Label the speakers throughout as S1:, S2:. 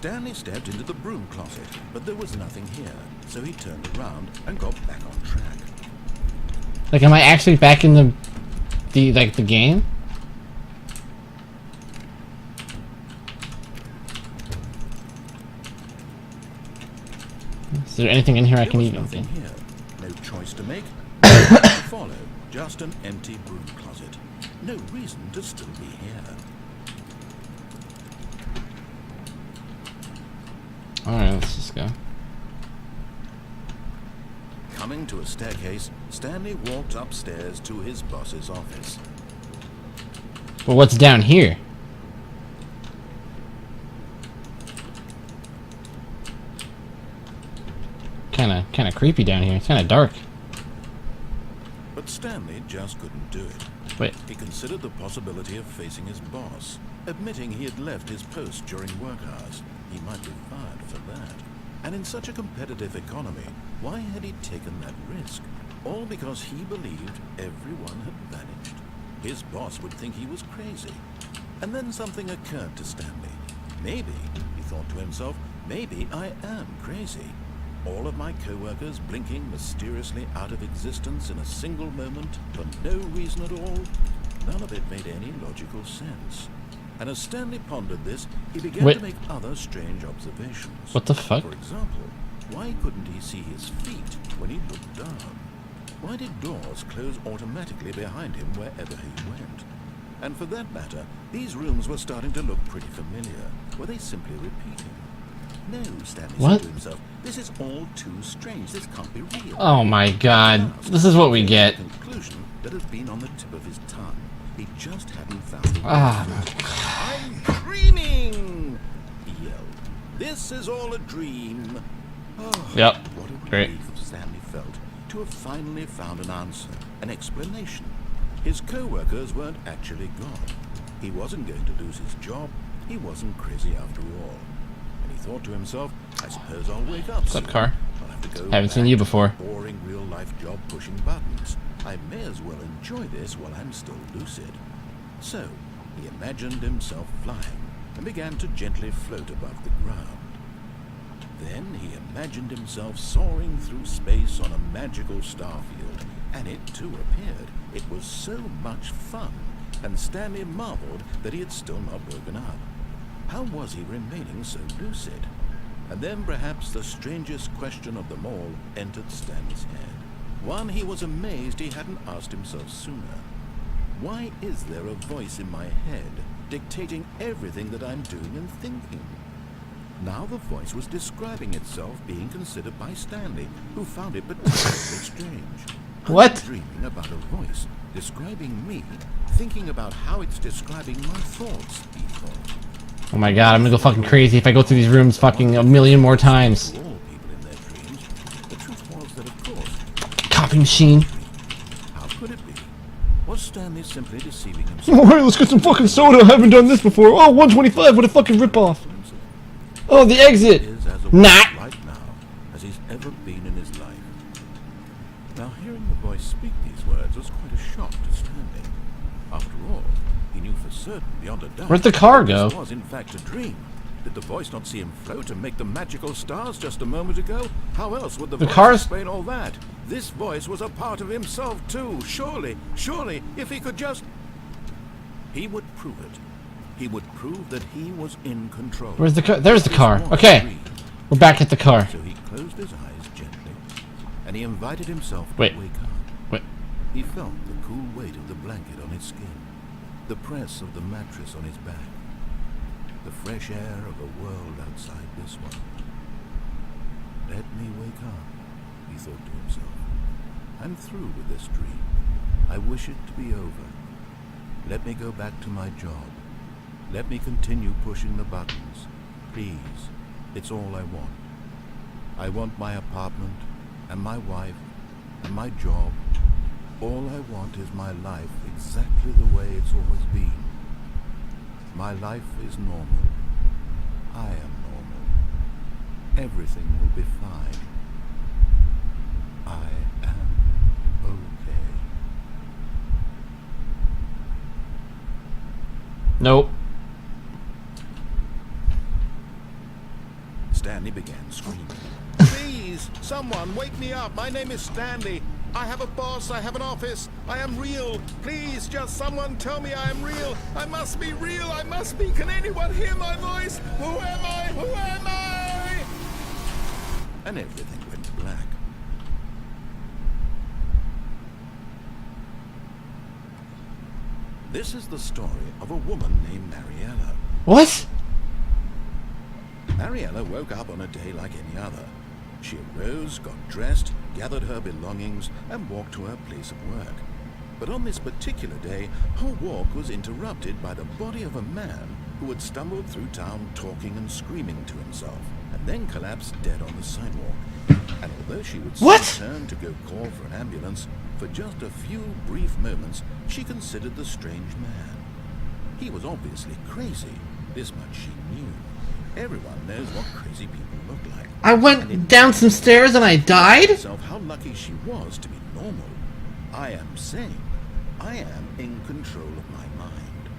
S1: Stanley stepped into the broom closet, but there was nothing here, so he turned around and got back on track.
S2: Like, am I actually back in the game? Is there anything in here I can eat?
S1: Nothing here. No choice to make. No to follow. Just an empty broom closet. No reason to still be here.
S2: Alright, let's just go.
S1: Coming to a staircase, Stanley walked upstairs to his boss's office.
S2: Well, what's down here? Kinda creepy down here. It's kinda dark.
S1: But Stanley just couldn't do it.
S2: Wait.
S1: He considered the possibility of facing his boss, admitting he had left his post during work hours. He might be fired for that. And in such a competitive economy, why had he taken that risk? All because he believed everyone had vanished. His boss would think he was crazy. And then something occurred to Stanley. Maybe, he thought to himself, maybe I am crazy. All of my co-workers blinking mysteriously out of existence in a single moment for no reason at all. None of it made any logical sense. And as Stanley pondered this, he began to make other strange observations.
S2: What the fuck?
S1: For example, why couldn't he see his feet when he looked down? Why did doors close automatically behind him wherever he went? And for that matter, these rooms were starting to look pretty familiar. Were they simply repeating? No, Stanley said to himself, this is all too strange. This can't be real.
S2: Oh my god. This is what we get.
S1: Conclusion that had been on the tip of his tongue. He just hadn't found it. I'm dreaming! He yelled. This is all a dream. Oh,
S2: yep.
S1: What a
S2: Great.
S1: relief Stanley felt to have finally found an answer, an explanation. His co-workers weren't actually gone. He wasn't going to lose his job. He wasn't crazy after all. And he thought to himself, I suppose I'll wake up soon.
S2: What's up, car?
S1: I'll have to go
S2: Haven't seen you before.
S1: Boring real-life job pushing buttons. I may as well enjoy this while I'm still lucid. So, he imagined himself flying and began to gently float above the ground. Then he imagined himself soaring through space on a magical starfield, and it too appeared. It was so much fun, and Stanley marveled that he had still not woken up. How was he remaining so lucid? And then perhaps the strangest question of them all entered Stanley's head. One he was amazed he hadn't asked himself sooner. Why is there a voice in my head dictating everything that I'm doing and thinking? Now the voice was describing itself being considered by Stanley, who found it particularly strange.
S2: What?
S1: I'm dreaming about a voice describing me, thinking about how it's describing my thoughts, he thought.
S2: Oh my god, I'm gonna go fucking crazy if I go through these rooms fucking a million more times.
S1: For all people in their dreams, the truth was that, of course,
S2: Coffee machine.
S1: how could it be? Was Stanley simply deceiving himself?
S2: Alright, let's get some fucking soda. I haven't done this before. Oh, 125, what a fucking ripoff. Oh, the exit.
S1: Is as
S2: Nah.
S1: right now as he's ever been in his life. Now, hearing the voice speak these words was quite a shock to Stanley. After all, he knew for certain, beyond a doubt,
S2: Where'd the car go?
S1: this was in fact a dream. Did the voice not see him float and make the magical stars just a moment ago? How else would the voice
S2: car's-
S1: explain all that? This voice was a part of himself too. Surely, if he could just... He would prove it. He would prove that he was in control.
S2: Where's the car? There's the
S1: This
S2: car.
S1: was
S2: Okay.
S1: a dream.
S2: We're back at the car.
S1: So he closed his eyes gently, and he invited himself to
S2: Wait.
S1: wake up.
S2: Wait.
S1: He felt the cool weight of the blanket on his skin, the press of the mattress on his back, the fresh air of a world outside this one. Let me wake up, he thought to himself. I'm through with this dream. I wish it to be over. Let me go back to my job. Let me continue pushing the buttons. Please, it's all I want. I want my apartment, and my wife, and my job. All I want is my life exactly the way it's always been. My life is normal. I am normal. Everything will be fine. I am okay.
S2: Nope.
S1: Stanley began screaming. Please, someone, wake me up. My name is Stanley. I have a boss. I have an office. I am real. Please, just someone tell me I am real. I must be real. I must be. Can anyone hear my voice? Who am I? Who am I? And everything went black. This is the story of a woman named Mariella.
S2: What?
S1: Mariella woke up on a day like any other. She arose, got dressed, gathered her belongings, and walked to her place of work. But on this particular day, her walk was interrupted by the body of a man who had stumbled through town talking and screaming to himself, and then collapsed dead on the sidewalk. And although she would soon turn to go call for an ambulance, for just a few brief moments, she considered the strange man. He was obviously crazy. This much she knew. Everyone knows what crazy people look like.
S2: I went down some stairs and I died?
S1: How lucky she was to be normal. I am sane. I am in control of my mind.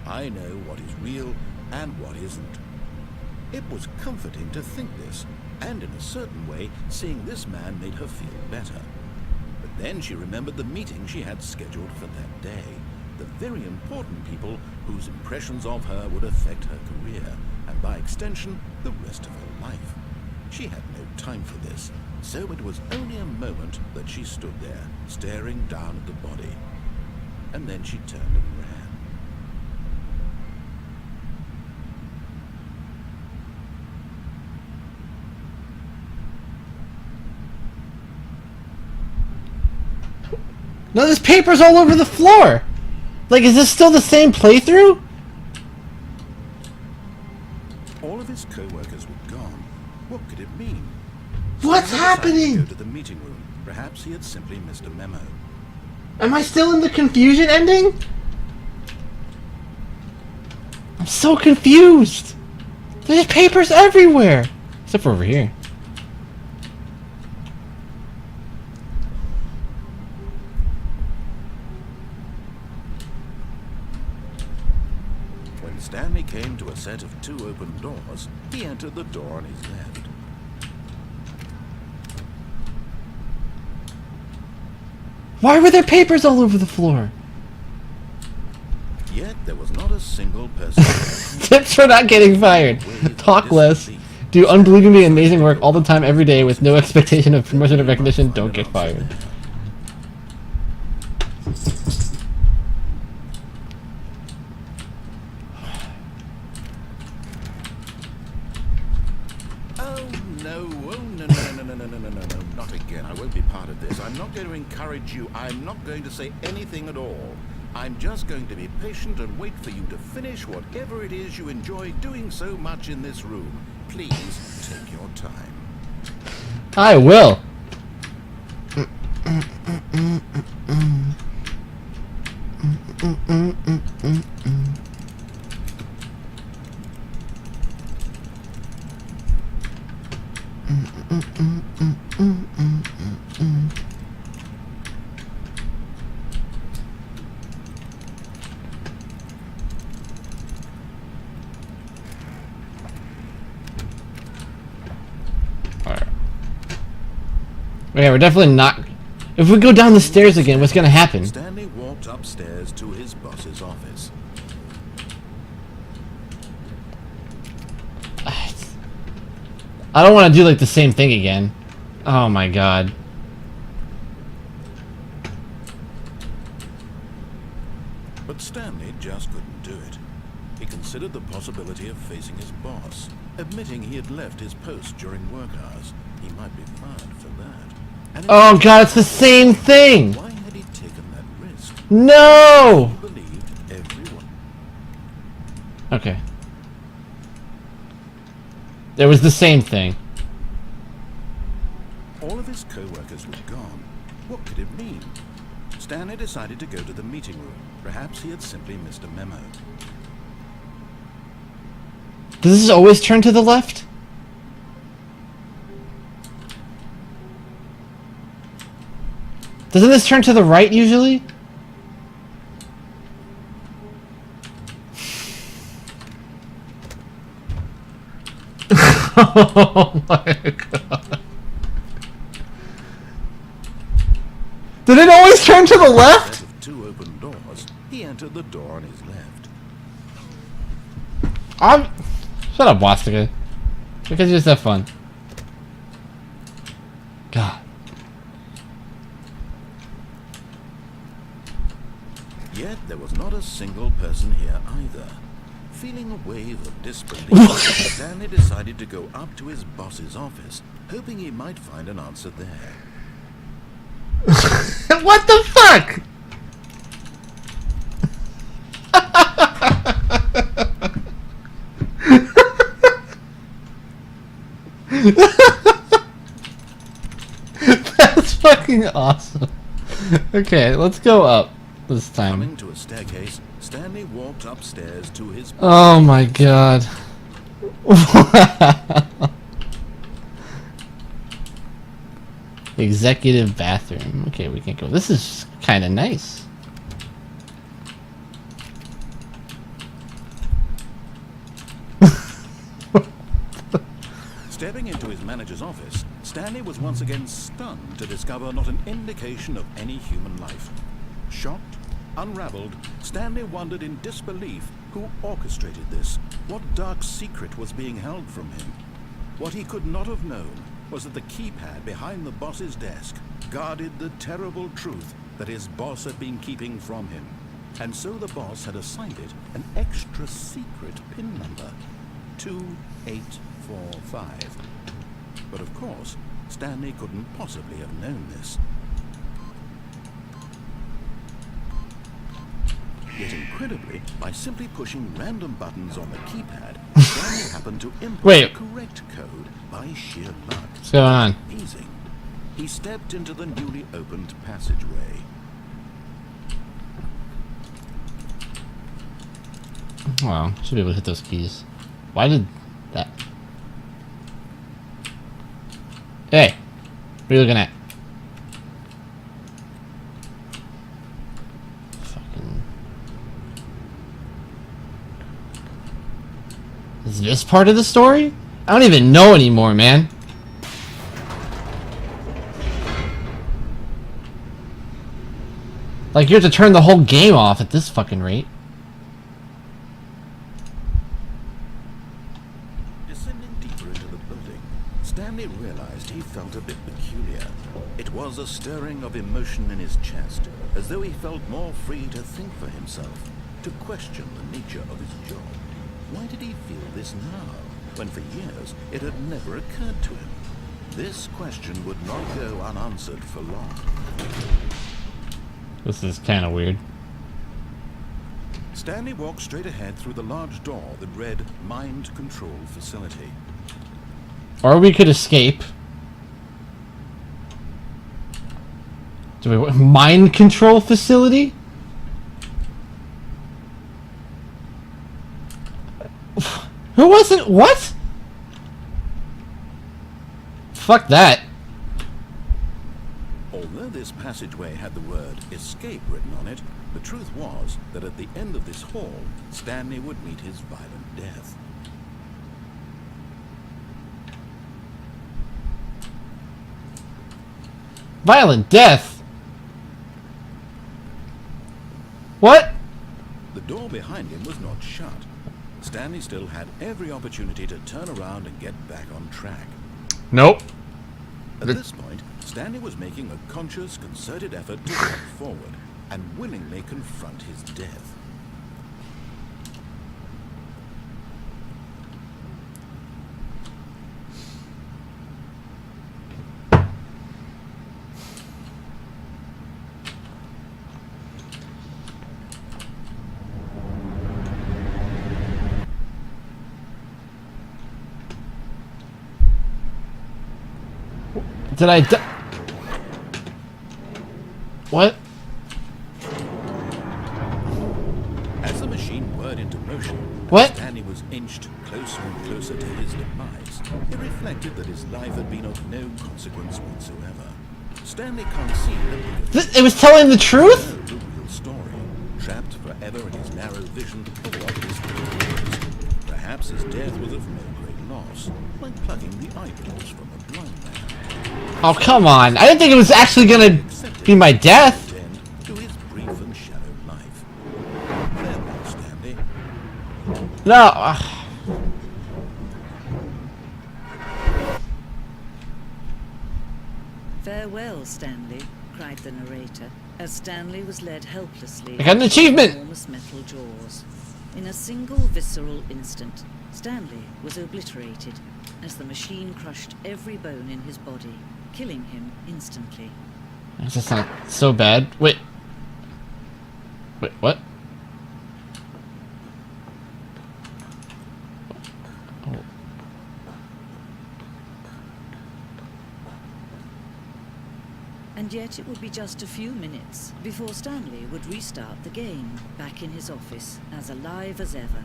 S1: I know what is real and what isn't. It was comforting to think this, and in a certain way, seeing this man made her feel better. But then she remembered the meeting she had scheduled for that day. The very important people whose impressions of her would affect her career, and by extension, the rest of her life. She had no time for this, so it was only a moment that she stood there, staring down at the body. And then she turned and ran.
S2: No, there's papers all over the floor! Like, is this still the same playthrough?
S1: All of his co-workers were gone. What could it mean?
S2: What's
S1: So he decided to
S2: happening?
S1: go to the meeting room. Perhaps he had simply missed a memo.
S2: Am I still in the confusion ending? I'm so confused! There's papers everywhere! Except for over here.
S1: When Stanley came to a set of 2 open doors, he entered the door on his left.
S2: Why were there papers all over the floor?
S1: Yet there was not a single person.
S2: Tips for not getting fired. Talk less. Do unbelievably amazing work all the time, every day, with no expectation of promotion or recognition. Don't get fired.
S1: No, not again. I won't be part of this. I'm not going to encourage you. I'm not going to say anything at all. I'm just going to be patient and wait for you to finish whatever it is you enjoy doing so much in this room. Please take your time.
S2: I will. Okay, we're definitely not... If we go down the stairs again, what's gonna happen?
S1: Stanley walked upstairs to his boss's office.
S2: I don't want to do like the same thing again. Oh my god.
S1: But Stanley just couldn't do it. He considered the possibility of facing his boss, admitting he had left his post during work hours. He might be fired for that. And
S2: Oh god, it's the same thing!
S1: why had he taken that risk?
S2: No!
S1: He believed everyone.
S2: Okay. There was the same thing.
S1: All of his co-workers were gone. What could it mean? Stanley decided to go to the meeting room. Perhaps he had simply missed a memo.
S2: Does this always turn to the left? Doesn't this turn to the right usually? Oh my god. Did it always turn to the left?
S1: Instead of 2 open doors, he entered the door on his left.
S2: Shut up, Wastica. Because you just have fun. God.
S1: Yet there was not a single person here either. Feeling a wave of disbelief, Stanley decided to go up to his boss's office, hoping he might find an answer there.
S2: What the fuck? That's fucking awesome. Okay, let's go up this time.
S1: Coming to a staircase, Stanley walked upstairs to his...
S2: Oh my god. Executive bathroom. Okay, we can go. This is kind of nice.
S1: Stepping into his manager's office, Stanley was once again stunned to discover not an indication of any human life. Shocked, unraveled, Stanley wondered in disbelief who orchestrated this, what dark secret was being held from him. What he could not have known was that the keypad behind the boss's desk guarded the terrible truth that his boss had been keeping from him. And so the boss had assigned it an extra secret PIN number, 2845. But of course, Stanley couldn't possibly have known this. Yet incredibly, by simply pushing random buttons on the keypad, Stanley happened to input the correct code by sheer luck.
S2: What's going on?
S1: Amazing. He stepped into the newly opened passageway.
S2: Well, should be able to hit those keys. Why did that? Hey, what are you looking at? Fucking. Is this part of the story? I don't even know anymore, man. Like, you have to turn the whole game off at this fucking rate.
S1: Descending deeper into the building, Stanley realized he felt a bit peculiar. It was a stirring of emotion in his chest, as though he felt more free to think for himself, to question the nature of his job. Why did he feel this now, when for years it had never occurred to him? This question would not go unanswered for long.
S2: This is kind of weird.
S1: Stanley walked straight ahead through the large door that read Mind Control Facility.
S2: Or we could escape. Do we mind control facility? Who wasn't what? Fuck that.
S1: Although this passageway had the word escape written on it, the truth was that at the end of this hall, Stanley would meet his violent death.
S2: Violent death? What?
S1: The door behind him was not shut. Stanley still had every opportunity to turn around and get back on track.
S2: Nope.
S1: At this point, Stanley was making a conscious, concerted effort to walk forward and willingly confront his death.
S2: Did I die? What?
S1: As the machine whirred into motion,
S2: What?
S1: Stanley was inched closer and closer to his demise. He reflected that his life had been of no consequence whatsoever. Stanley conceived that
S2: It was telling the truth?
S1: the real story, trapped forever in his narrow vision of what his career was. Perhaps his death was of no great loss, like plugging the eyeballs from a blind man.
S2: Oh, come on. I didn't think it was actually gonna be my death.
S1: End to his brief and shallow life. Farewell, Stanley.
S2: No.
S3: Farewell, Stanley, cried the narrator, as Stanley was led helplessly
S2: I got an
S3: into
S2: achievement!
S3: enormous metal jaws. In a single visceral instant, Stanley was obliterated as the machine crushed every bone in his body, killing him instantly.
S2: This just not so bad. Wait. Wait, what? Oh.
S3: And yet it would be just a few minutes before Stanley would restart the game, back in his office, as alive as ever.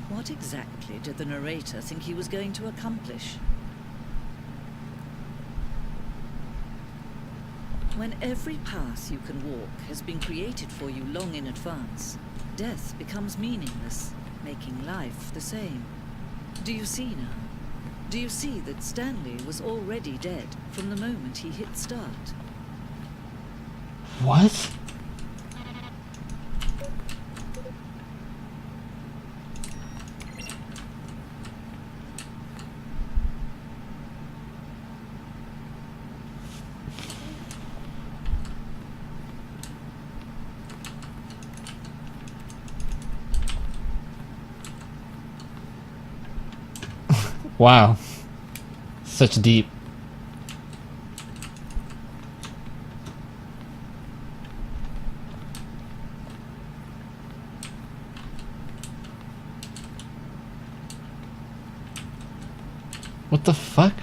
S3: What exactly did the narrator think he was going to accomplish? When every path you can walk has been created for you long in advance, death becomes meaningless, making life the same. Do you see now? Do you see that Stanley was already dead from the moment he hit start?
S2: What? Wow. Such deep. What the fuck?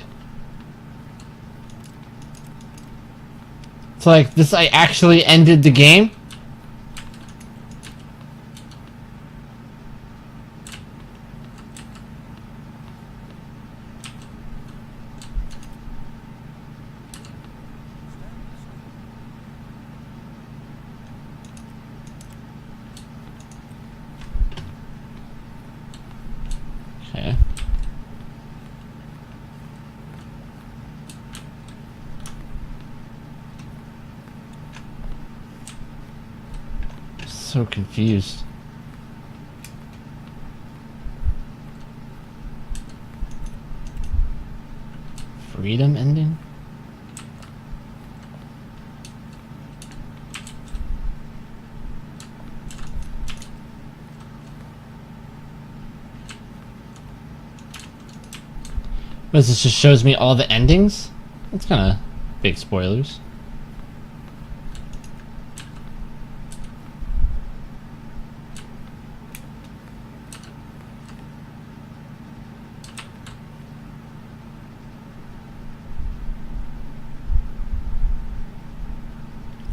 S2: It's like this. I actually ended the game. Okay. So confused. Freedom ending? But this just shows me all the endings? That's kind of big spoilers.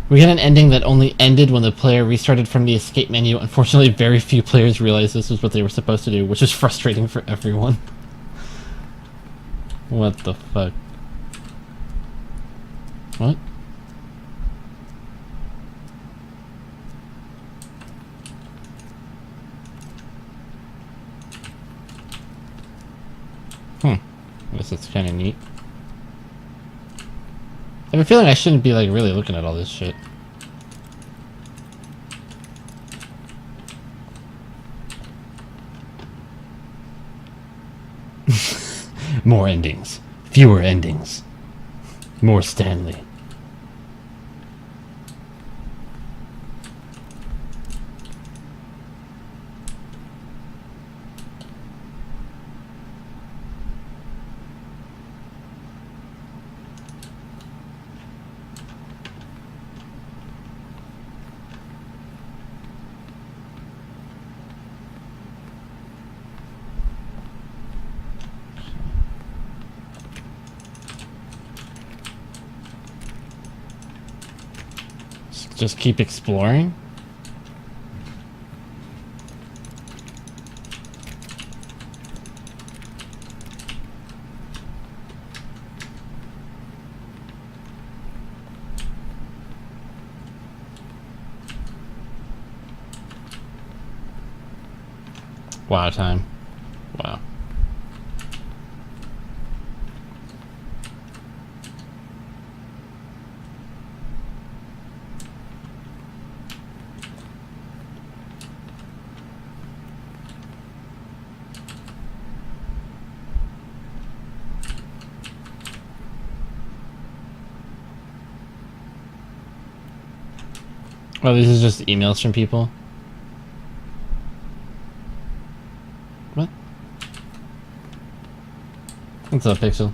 S2: We had an ending that only ended when the player restarted from the escape menu. Unfortunately, very few players realized this was what they were supposed to do, which is frustrating for everyone. What the fuck? What? I guess that's kind of neat. I have a feeling I shouldn't be, like, really looking at all this shit. More endings. Fewer endings. More Stanley. Just keep exploring? Wow time. Wow. Oh, this is just emails from people. What? What's up, Pixel?